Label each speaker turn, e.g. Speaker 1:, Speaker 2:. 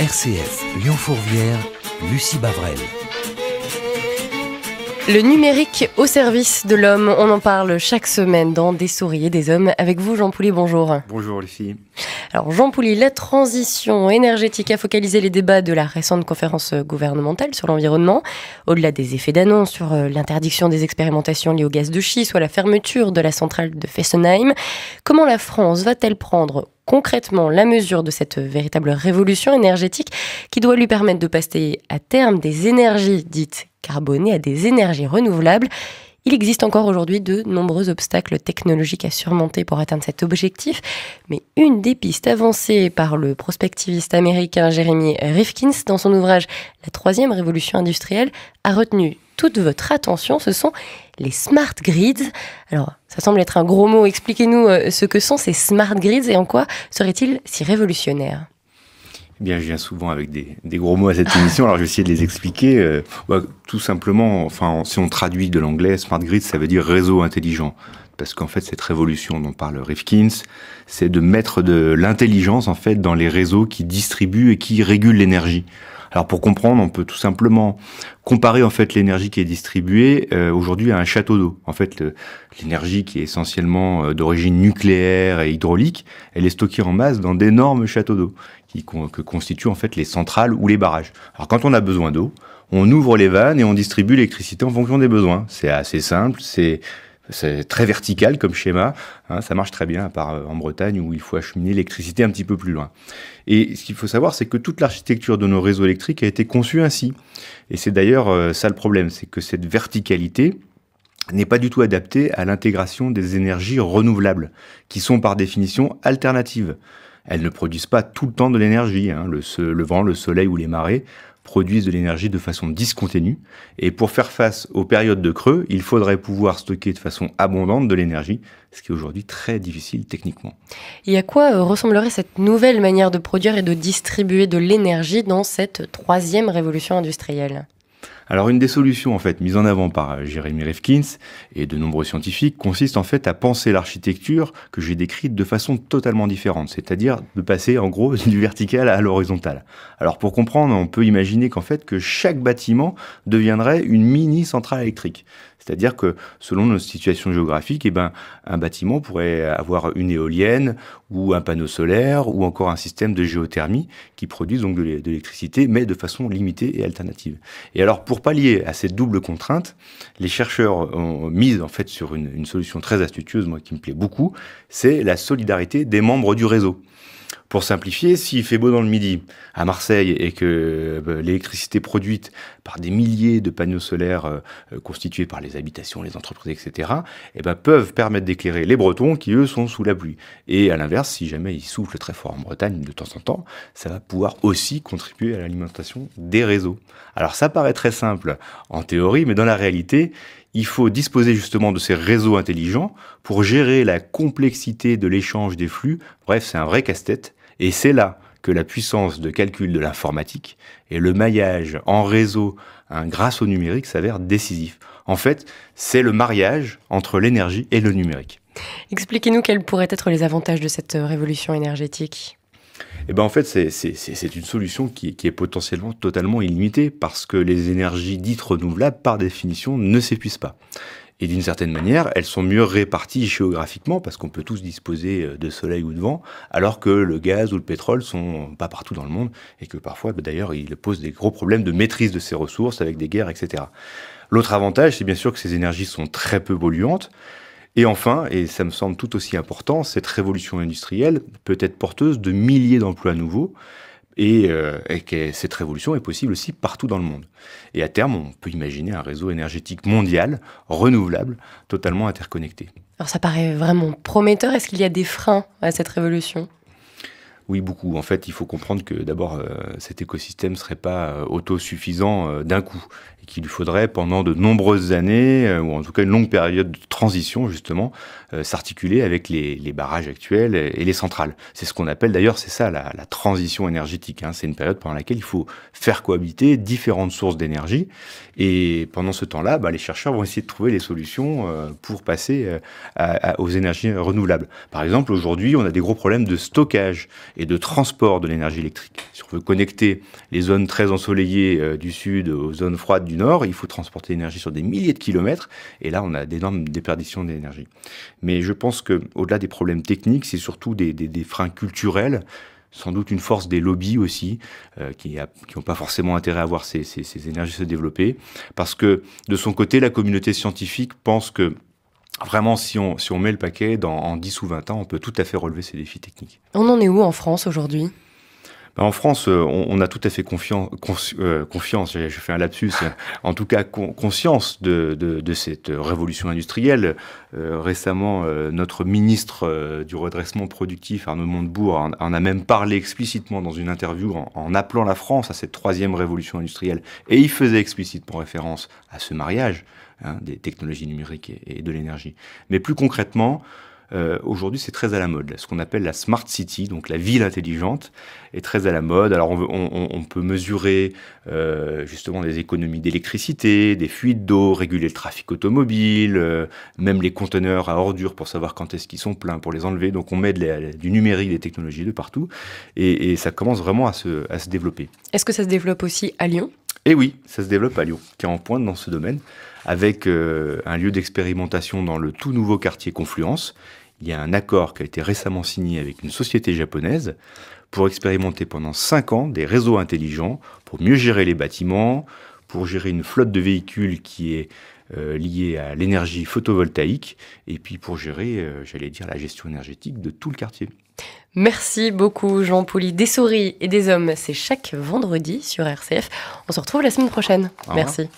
Speaker 1: RCF Lyon-Fourvière, Lucie Bavrel.
Speaker 2: Le numérique au service de l'homme, on en parle chaque semaine dans Des souris et des hommes. Avec vous, Jean Pouly, bonjour.
Speaker 3: Bonjour les filles.
Speaker 2: Alors Jean Pouly, la transition énergétique a focalisé les débats de la récente conférence gouvernementale sur l'environnement. Au-delà des effets d'annonce sur l'interdiction des expérimentations liées au gaz de schiste ou à la fermeture de la centrale de Fessenheim, comment la France va-t-elle prendre concrètement la mesure de cette véritable révolution énergétique qui doit lui permettre de passer à terme des énergies dites carbonées à des énergies renouvelables? Il existe encore aujourd'hui de nombreux obstacles technologiques à surmonter pour atteindre cet objectif, mais une des pistes avancées par le prospectiviste américain Jeremy Rifkin dans son ouvrage « La troisième révolution industrielle » a retenu toute votre attention, ce sont les smart grids. Alors, ça semble être un gros mot, expliquez-nous ce que sont ces smart grids et en quoi seraient-ils si révolutionnaires ?
Speaker 3: Eh bien, je viens souvent avec des gros mots à cette émission, alors je vais essayer de les expliquer. Tout simplement, si on traduit de l'anglais, smart grid, ça veut dire réseau intelligent. Parce qu'en fait, cette révolution dont parle Rifkin, c'est de mettre de l'intelligence en fait dans les réseaux qui distribuent et qui régulent l'énergie. Alors pour comprendre, on peut tout simplement comparer en fait l'énergie qui est distribuée aujourd'hui à un château d'eau. En fait, l'énergie qui est essentiellement d'origine nucléaire et hydraulique, elle est stockée en masse dans d'énormes châteaux d'eau que constituent en fait les centrales ou les barrages. Alors quand on a besoin d'eau, on ouvre les vannes et on distribue l'électricité en fonction des besoins. C'est assez simple, c'est très vertical comme schéma, ça marche très bien, à part en Bretagne où il faut acheminer l'électricité un petit peu plus loin. Et ce qu'il faut savoir, c'est que toute l'architecture de nos réseaux électriques a été conçue ainsi. Et c'est d'ailleurs ça le problème, c'est que cette verticalité n'est pas du tout adaptée à l'intégration des énergies renouvelables, qui sont par définition alternatives. Elles ne produisent pas tout le temps de l'énergie, le vent, le soleil ou les marées produisent de l'énergie de façon discontinue. Et pour faire face aux périodes de creux, il faudrait pouvoir stocker de façon abondante de l'énergie, ce qui est aujourd'hui très difficile techniquement.
Speaker 2: Et à quoi ressemblerait cette nouvelle manière de produire et de distribuer de l'énergie dans cette troisième révolution industrielle ?
Speaker 3: Alors une des solutions en fait mises en avant par Jeremy Rifkin et de nombreux scientifiques consiste en fait à penser l'architecture que j'ai décrite de façon totalement différente, c'est-à-dire de passer en gros du vertical à l'horizontal. Alors pour comprendre, on peut imaginer qu'en fait que chaque bâtiment deviendrait une mini centrale électrique. C'est-à-dire que selon notre situation géographique, un bâtiment pourrait avoir une éolienne ou un panneau solaire ou encore un système de géothermie qui produisent donc de l'électricité, mais de façon limitée et alternative. Et alors, pour pallier à cette double contrainte, les chercheurs ont mis en fait sur une solution très astucieuse, moi qui me plaît beaucoup, c'est la solidarité des membres du réseau. Pour simplifier, s'il fait beau dans le midi à Marseille et que l'électricité produite par des milliers de panneaux solaires constitués par les habitations, les entreprises, etc., peuvent permettre d'éclairer les Bretons qui, eux, sont sous la pluie. Et à l'inverse, si jamais il souffle très fort en Bretagne de temps en temps, ça va pouvoir aussi contribuer à l'alimentation des réseaux. Alors ça paraît très simple en théorie, mais dans la réalité, il faut disposer justement de ces réseaux intelligents pour gérer la complexité de l'échange des flux. Bref, c'est un vrai casse-tête. Et c'est là que la puissance de calcul de l'informatique et le maillage en réseau grâce au numérique s'avère décisif. En fait, c'est le mariage entre l'énergie et le numérique.
Speaker 2: Expliquez-nous quels pourraient être les avantages de cette révolution énergétique.
Speaker 3: En fait, c'est une solution qui est potentiellement totalement illimitée parce que les énergies dites renouvelables, par définition, ne s'épuisent pas. Et d'une certaine manière, elles sont mieux réparties géographiquement parce qu'on peut tous disposer de soleil ou de vent, alors que le gaz ou le pétrole sont pas partout dans le monde et que parfois, d'ailleurs, ils posent des gros problèmes de maîtrise de ces ressources avec des guerres, etc. L'autre avantage, c'est bien sûr que ces énergies sont très peu polluantes. Et enfin, et ça me semble tout aussi important, cette révolution industrielle peut être porteuse de milliers d'emplois nouveaux et que cette révolution est possible aussi partout dans le monde. Et à terme, on peut imaginer un réseau énergétique mondial, renouvelable, totalement interconnecté.
Speaker 2: Alors ça paraît vraiment prometteur. Est-ce qu'il y a des freins à cette révolution ?
Speaker 3: Oui, beaucoup. En fait, il faut comprendre que d'abord, cet écosystème ne serait pas autosuffisant d'un coup, et et qu'il lui faudrait pendant de nombreuses années, ou en tout cas une longue période de transition justement, s'articuler avec les barrages actuels et les centrales. C'est ce qu'on appelle d'ailleurs, c'est ça la transition énergétique. C'est une période pendant laquelle il faut faire cohabiter différentes sources d'énergie. Et pendant ce temps-là, les chercheurs vont essayer de trouver les solutions pour passer aux énergies renouvelables. Par exemple, aujourd'hui, on a des gros problèmes de stockage et de transport de l'énergie électrique. Si on veut connecter les zones très ensoleillées du sud aux zones froides du nord, il faut transporter l'énergie sur des milliers de kilomètres. Et là, on a d'énormes déperditions d'énergie. Mais je pense qu'au-delà des problèmes techniques, c'est surtout des freins culturels, sans doute une force des lobbies aussi, qui n'ont pas forcément intérêt à voir ces énergies se développer. Parce que, de son côté, la communauté scientifique pense que vraiment, si on met le paquet, en 10 ou 20 ans, on peut tout à fait relever ces défis techniques.
Speaker 2: On en est où en France aujourd'hui ?
Speaker 3: En France, on a tout à fait confiance, je fais un lapsus, en tout cas conscience de cette révolution industrielle. Récemment, notre ministre du redressement productif, Arnaud Montebourg, en a même parlé explicitement dans une interview en appelant la France à cette troisième révolution industrielle. Et il faisait explicitement référence à ce mariage des technologies numériques et de l'énergie. Mais plus concrètement, aujourd'hui, c'est très à la mode. Ce qu'on appelle la Smart City, donc la ville intelligente, est très à la mode. Alors, on peut mesurer justement des économies d'électricité, des fuites d'eau, réguler le trafic automobile, même les conteneurs à ordures pour savoir quand est-ce qu'ils sont pleins, pour les enlever. Donc, on met du numérique, des technologies de partout. Et ça commence vraiment à se développer.
Speaker 2: Est-ce que ça se développe aussi à Lyon ?
Speaker 3: Et oui, ça se développe à Lyon, qui est en pointe dans ce domaine, avec un lieu d'expérimentation dans le tout nouveau quartier Confluence. Il y a un accord qui a été récemment signé avec une société japonaise pour expérimenter pendant 5 ans des réseaux intelligents pour mieux gérer les bâtiments, pour gérer une flotte de véhicules qui est liée à l'énergie photovoltaïque, et puis pour gérer, la gestion énergétique de tout le quartier.
Speaker 2: Merci beaucoup Jean Pouli. Des souris et des hommes, c'est chaque vendredi sur RCF. On se retrouve la semaine prochaine. Merci.